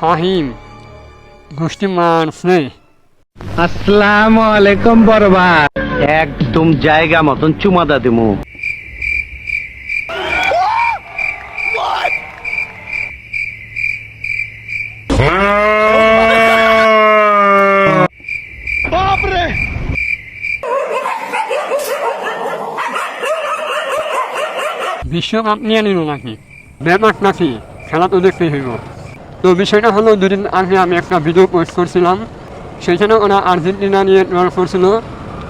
ফাহিম গোষ্ঠী মারছে। আসসালামু আলাইকুম বড় ভাই। একদম জায়গা মতন চুমাদা দিমু। বিশ্বকাপ নিয়ে নিল নাকি, ব্যাপার নাকি, খেলা তো দেখতেই হইব। তো বিষয়টা হলো, দুদিন আগে আমি একটা ভিডিও পোস্ট করছিলাম, সেখানে ওরা আর্জেন্টিনা নিয়ে ট্রল করছিল।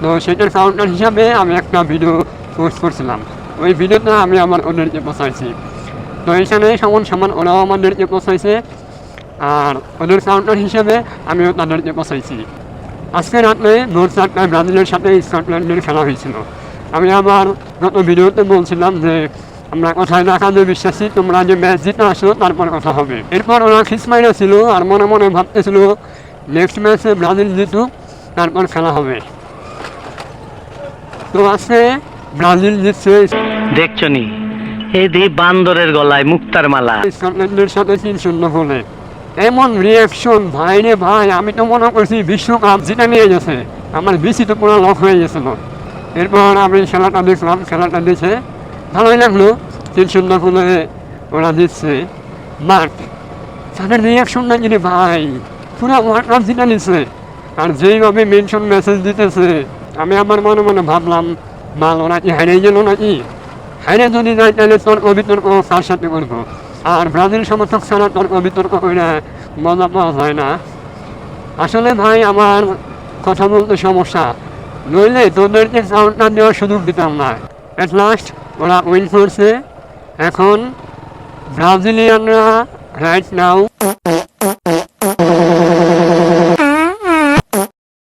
তো সেটার কাউন্টার হিসাবে আমি একটা ভিডিও পোস্ট করছিলাম। ওই ভিডিওটা আমি ওদেরকে পৌঁছাইছি। তো এখানে সমান সমান ওরাও আমাদেরকে পৌঁছাইছে, আর ওদের কাউন্টার হিসাবে আমিও তাদেরকে পৌঁছাইছি। আজকে রাত্রে ভোর 4টায় ব্রাজিলের সাথে স্কটল্যান্ডের খেলা হয়েছিল। আমি আমার গত ভিডিওতে বলছিলাম যে আমরা কোথায় দেখাতে বিশ্বাসী, তোমরা যে ম্যাচ জিতে আসো তারপর কথা হবে। এরপর ওরা খিসমাইরা ছিল আর মনে মনে ভাবতেছিল নেক্সট ম্যাচে ব্রাজিল জিতুক, তারপর খেলা হবে। তো আজকে ব্রাজিল জিতছে দেখছো নি, এই বান্দরের গলায় মুক্তার মালা। স্কটল্যান্ডের সাথে 3-0 গোলে। এমন রিয়াকশন ভাই রে ভাই, আমি তো মনে করছি বিশ্বকাপ জিতে নিয়ে গেছে, আমার বেশি তো পুরো লক হয়ে গেছিল। এরপর আমি খেলাটা দেখলাম, খেলাটা দেখে ভালোই লাগলো, 3-0 গোলে ওরা জিতছে। বাট তাদের রিয়াকশনটা কি রে ভাই, পুরো ওয়ার্ল্ড কাপ জিতে নিচ্ছে। আর যেইভাবে মেনশন মেসেজ দিতেছে, আমি আমার মনে মনে ভাবলাম মাল ওরা কি হারিয়ে গেল নাকি। হাইরে যদি যায় তাহলে তর্ক বিতর্ক তার সাথে করবো। আর ব্রাজিল সমর্থক ছাড়া তর্ক বিতর্ক করে মজা পাওয়া যায় না। আসলে ভাই আমার কথা বলতে সমস্যা, নইলে তোদেরকে কাউন্টার দেওয়ার সুযোগ দিতাম না। অ্যাট লাস্ট ওরা উইন করছে। এখন ব্রাজিলিয়ানরা রাইট নাও